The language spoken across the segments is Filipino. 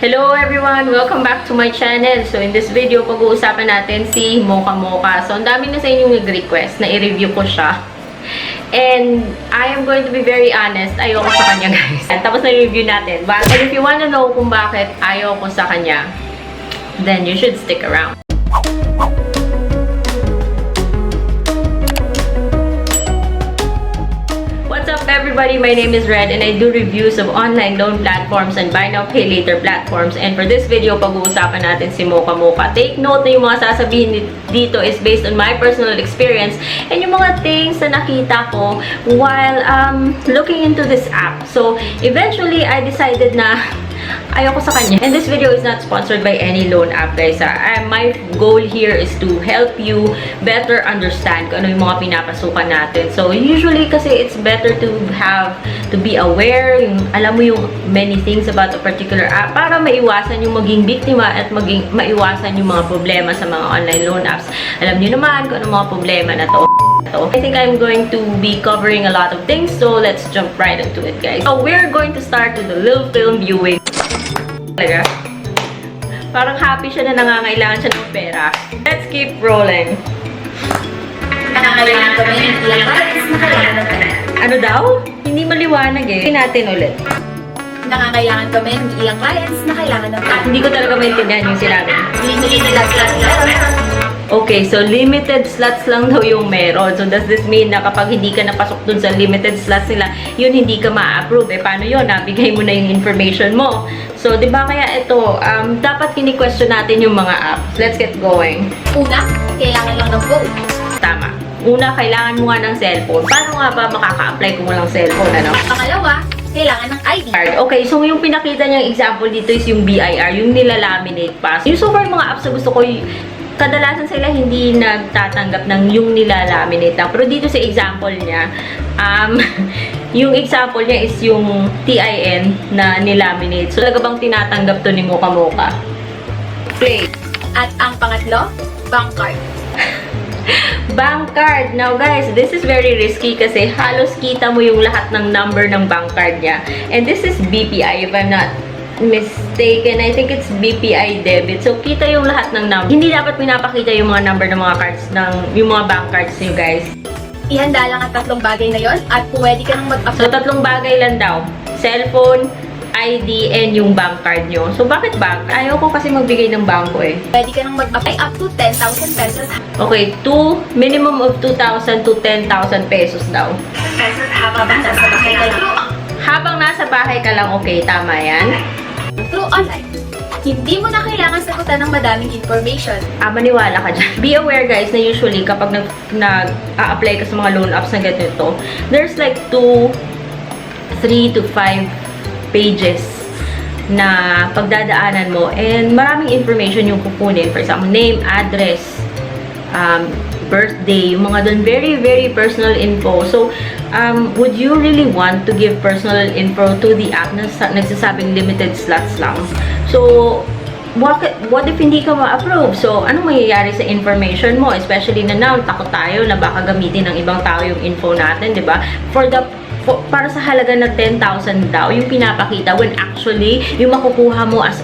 Hello everyone! Welcome back to my channel. So in this video, pag-uusapan natin si Mocha Mocha. So ang dami na sa inyong nag-request na i-review ko siya. And I am going to be very honest, ayoko sa kanya guys. Tapos na-review natin. But if you wanna know kung bakit ayoko sa kanya, then you should stick around. What's up everybody? My name is Red and I do reviews of online loan platforms and buy now pay later platforms. And for this video, pag-uusapan natin si Mocha Mocha. Take note na yung mga sasabihin dito is based on my personal experience and yung mga things na nakita ko while looking into this app. So eventually, I decided na ayoko sa kanya. And this video is not sponsored by any loan app guys. My goal here is to help you better understand kung ano yung mga pinapasukan natin. So usually kasi it's better to be aware, yung, alam mo yung many things about a particular app para maiwasan yung maging biktima at maiwasan yung mga problema sa mga online loan apps. Alam niyo naman kung ano mga problema na to. I think I'm going to be covering a lot of things, so let's jump right into it guys. So we're going to start with a little film viewing. Talaga. Parang happy siya na nangangailangan siya ng pera. Let's keep rolling. Nakakailangan kami ng ilang oras na kailangan ng pera. Ano daw? Hindi maliwanag eh. Tingnan natin ulit. Nakakailangan kami ng ilang clients na kailangan ng pera. Hindi ko talaga maintindihan yung sinabi. Limited slots lang. Okay, so limited slots lang daw yung meron. So does this mean na kapag hindi ka napasok dun sa limited slots nila, yun hindi ka ma-approve? Eh, paano yun? Nabigay mo na yung information mo. So, di ba kaya ito, dapat kini-question natin yung mga apps. Let's get going. Una, kailangan lang ng phone. Tama. Una, kailangan mo nga ng cellphone. Paano nga ba makaka-apply kung walang cellphone, ano? Pangalawa, kailangan ng ID. Okay, so yung pinakita niyang example dito is yung BIR, yung nilalaminate pass. Yung so far mga apps na gusto ko, kadalasan sila hindi nagtatanggap ng yung nilalaminate lang. Pero dito sa example niya, yung example niya is yung TIN na nilaminate. So, talaga bang tinatanggap to ni Mocha Mocha? Play. At ang pangatlo, bank card. Bank card. Now guys, this is very risky kasi halos kita mo yung lahat ng number ng bank card niya. And this is BPI if I'm not mistaken. I think it's BPI debit. So, kita yung lahat ng number. Hindi dapat pinapakita yung mga number ng mga cards yung mga bank cards niyo guys. Ihanda lang ang tatlong bagay na yon at pwede ka nang So, mag-apply. tatlong bagay lang daw. Cellphone, ID, and yung bank card nyo. So, bakit bank? Ayaw ko kasi magbigay ng bangko eh. Pwede ka nang mag-apply up to 10,000 pesos. Okay, minimum of 2,000 to 10,000 pesos daw. Pesos habang nasa bahay ka lang. Habang nasa bahay ka lang, okay, tama yan. Through online. Hindi mo na kailangan sagutan ng madaming information. Maniwala ka dyan. Be aware guys na usually kapag nag-a-apply ka sa mga loan apps na ganito, there's like 3 to 5 pages na pagdadaanan mo and maraming information yung kukunin. For example, name, address, birthday, yung mga doon, very, very personal info. So, would you really want to give personal info to the app na nagsasabing limited slots lang? So, what if hindi ka ma-approve? So, anong mangyayari sa information mo? Especially na now, takot tayo na baka gamitin ng ibang tao yung info natin, di ba? Para sa halaga na 10,000 daw, yung pinapakita, when actually, yung makukuha mo as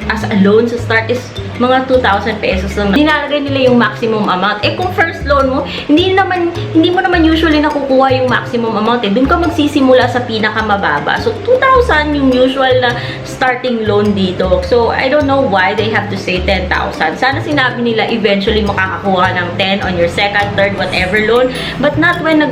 a loan sa start is mga 2,000 pesos lang. Nilalagay nila yung maximum amount. Eh kung first loan mo, hindi mo naman usually nakukuha yung maximum amount eh. Doon ka magsisimula sa pinakamababa. So 2,000 yung usual na starting loan dito. So I don't know why they have to say 10,000. Sana sinabi nila eventually makakakuha ng 10 on your second, third, whatever loan. But not when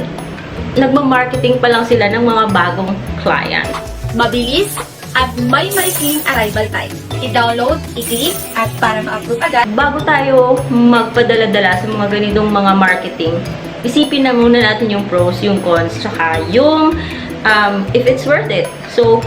nagma-marketing pa lang sila ng mga bagong client. Mabilis at may maikling arrival time. I-download, i-click, at para ma-approve agad. Bago tayo magpadala-dala sa mga ganitong mga marketing, isipin na muna natin yung pros, yung cons, tsaka yung if it's worth it. So,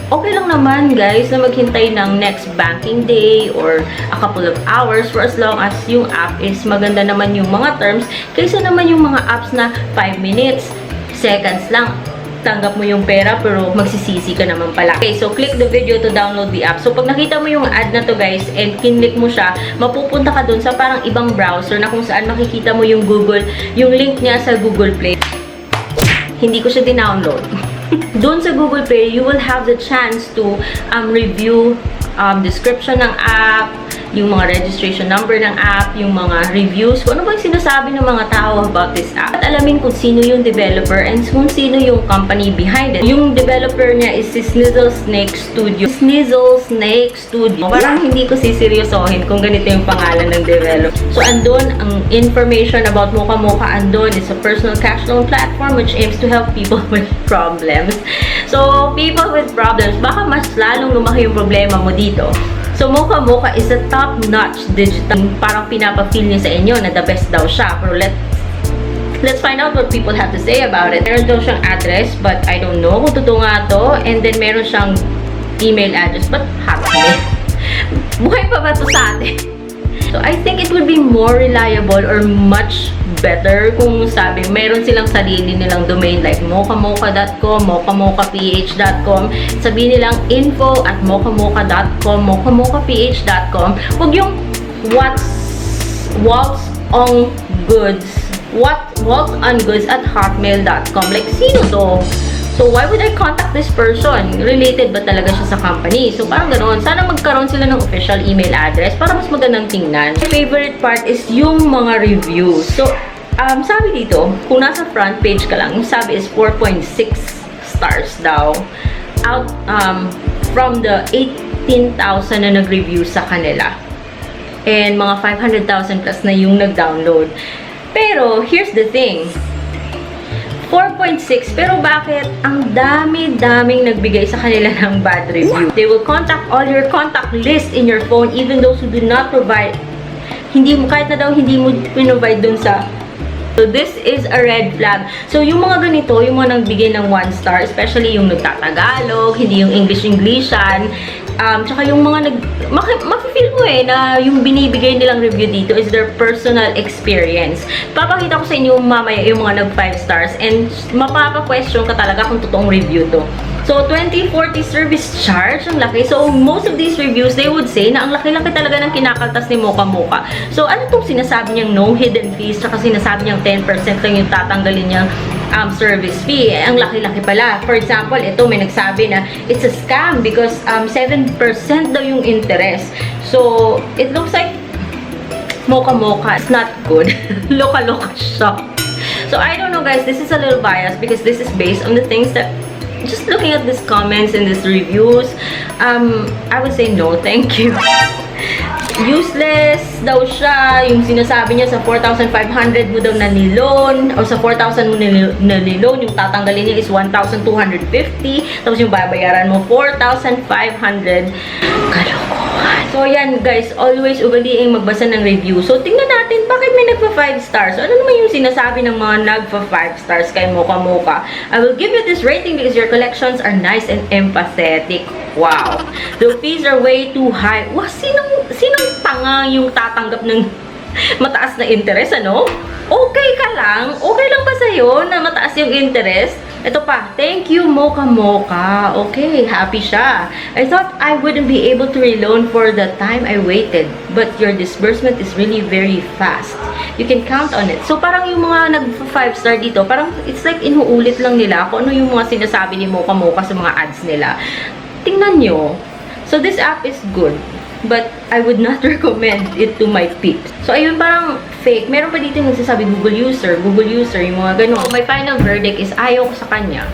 okay lang naman guys na maghintay ng next banking day or a couple of hours for as long as yung app is maganda naman yung mga terms kaysa naman yung mga apps na 5 minutes, seconds lang tanggap mo yung pera pero magsisisi ka naman pala. Okay, so click the video to download the app. So pag nakita mo yung ad na to guys and kinlik mo siya, mapupunta ka dun sa parang ibang browser na kung saan makikita mo yung link niya sa Google Play. Hindi ko siya din-download. Doon sa Google Play, you will have the chance to review description ng app, yung mga registration number ng app, yung mga reviews, kung ano ba yung sinasabi ng mga tao about this app. At alamin kung sino yung developer and kung sino yung company behind it. Yung developer niya is si Snizzle Snake Studio. Snizzle Snake Studio. Parang hindi ko siseryosohin kung ganito yung pangalan ng developer. So, andun ang information about Mocha Mocha. Andun is a personal cash loan platform which aims to help people with problems. So, people with problems, baka mas lalong lumaki yung problema mo dito. So, Mocha Mocha is a top-notch digital. Parang pinapa-feel niya sa inyo na the best daw siya. Pero let's find out what people have to say about it. Meron daw siyang address, but I don't know kung totoo nga to. And then, meron siyang email address, but Hotmail. Buhay pa ba to sa atin? So, I think it would be more reliable or much better kung sabi, meron silang sarili nilang domain like mochamocha.com, mochamochaph.com. Sabihin nilang info@mochamocha.com, mochamochaph.com. Huwag yung waltz on goods at hotmail.com. Like, sino to? So, why would I contact this person? Related ba talaga siya sa company? So, parang ganoon. Sana magkaroon sila ng official email address para mas magandang tingnan. My favorite part is yung mga reviews. So, sabi dito, kung nasa front page ka lang, yung sabi is 4.6 stars daw. Out, from the 18,000 na nag-review sa kanila. And mga 500,000 plus na yung nag-download. Pero, here's the thing. 4.6, pero bakit ang dami-daming nagbigay sa kanila ng bad review? They will contact all your contact list in your phone, even those who do not provide, kahit na daw hindi mo pinrovide dun sa. So, this is a red flag. So, yung mga ganito, yung mga nagbigay ng 1 star, especially yung nagtatagalog, hindi yung English-Englishan, tsaka yung mga mafe-feel mo na yung binibigay nilang review dito is their personal experience. Papakita ko sa inyo mamaya yung mga nag 5 stars and mapapa-question ka talaga kung totoong review to. So, 2040 service charge, ang laki. So, most of these reviews, they would say na ang laki-laki talaga ng kinakaltas ni Mocha Mocha. So, ano itong sinasabi niyang no hidden fees, tsaka sinasabi niyang 10% lang yung tatanggalin niyang service fee. Ang laki-laki pala. For example, ito may nagsabi na it's a scam because 7% daw yung interest. So, it looks like Mocha Mocha. It's not good. Loka-loka siya. So, I don't know guys, this is a little biased because this is based on the things that just looking at these comments and these reviews, I would say no, thank you. Useless daw siya, yung sinasabi niya sa 4,500 mo daw na nilon, o sa 4,000 mo na nilon, yung tatanggalin niya is 1,250, tapos yung babayaran mo 4,500. Kalokohan. So, yan guys, always ugaliing magbasa ng review. So, tingnan natin, bakit may nagpa 5 stars? So, ano naman yung sinasabi ng mga nagpa 5 stars kay Mocha Mocha? I will give you this rating because your collections are nice and empathetic. Wow. The fees are way too high. Wow, sinong tanga yung tatanggap ng mataas na interest, ano? Okay ka lang? Okay lang ba sa'yo na mataas yung interest? Ito pa, thank you Mocha Mocha. Okay, happy siya. I thought I wouldn't be able to reloan for the time I waited, but your disbursement is really very fast. You can count on it. So parang yung mga nag-5 star dito, parang it's like inuulit lang nila kung ano yung mga sinasabi ni Mocha Mocha sa mga ads nila. Tingnan nyo. So this app is good, but I would not recommend it to my peeps. So, ayun, parang fake. Meron pa dito yung nagsasabi Google user, yung mga ganun. My final verdict is ayaw ko sa kanya.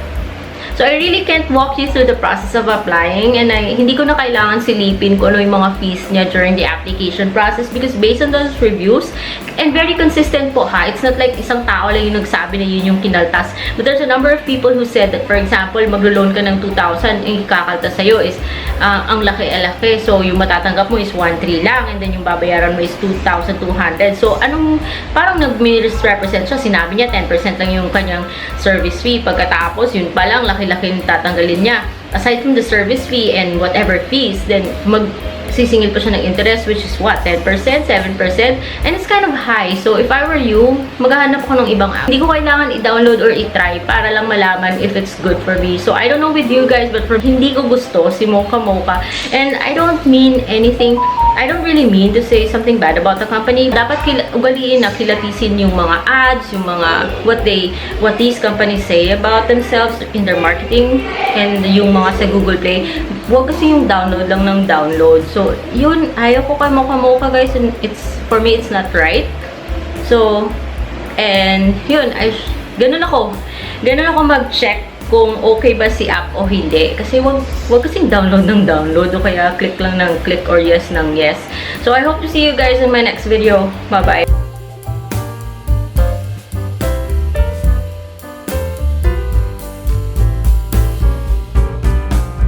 So, I really can't walk you through the process of applying and hindi ko na kailangan silipin kung ano yung mga fees niya during the application process because based on those reviews, and very consistent po ha, it's not like isang tao lang yung nagsabi na yun yung kinaltas. But there's a number of people who said that, for example, maglo-loan ka ng 2,000, yung kakaltas sa'yo is ang laki-laki. So, yung matatanggap mo is 1,300 lang and then yung babayaran mo is 2,200. So, parang nag-misrepresent siya. Sinabi niya 10% lang yung kanyang service fee. Pagkatapos, yun pa lang, laki-laki yung tatanggalin niya. Aside from the service fee and whatever fees, then sisingil pa siya ng interest, which is what? 10%, 7%? And it's kind of high. So, if I were you, maghahanap ko ng ibang app. Hindi ko kailangan i-download or i-try para lang malaman if it's good for me. So, I don't know with you guys, but for hindi ko gusto si Mocha Mocha. And I don't mean anything I don't really mean to say something bad about the company. Dapat ugaliin na kilatisin yung mga ads, yung mga what these companies say about themselves in their marketing, and yung mga sa Google Play. Huwag kasi yung download lang ng download. So, yun, ayaw ko kay Mocha guys, and for me, it's not right. So, and yun, ganun ako mag-check kung okay ba si app o hindi. Kasi wag kasing download ng download o kaya click lang ng click or yes ng yes. So, I hope to see you guys in my next video. Bye-bye!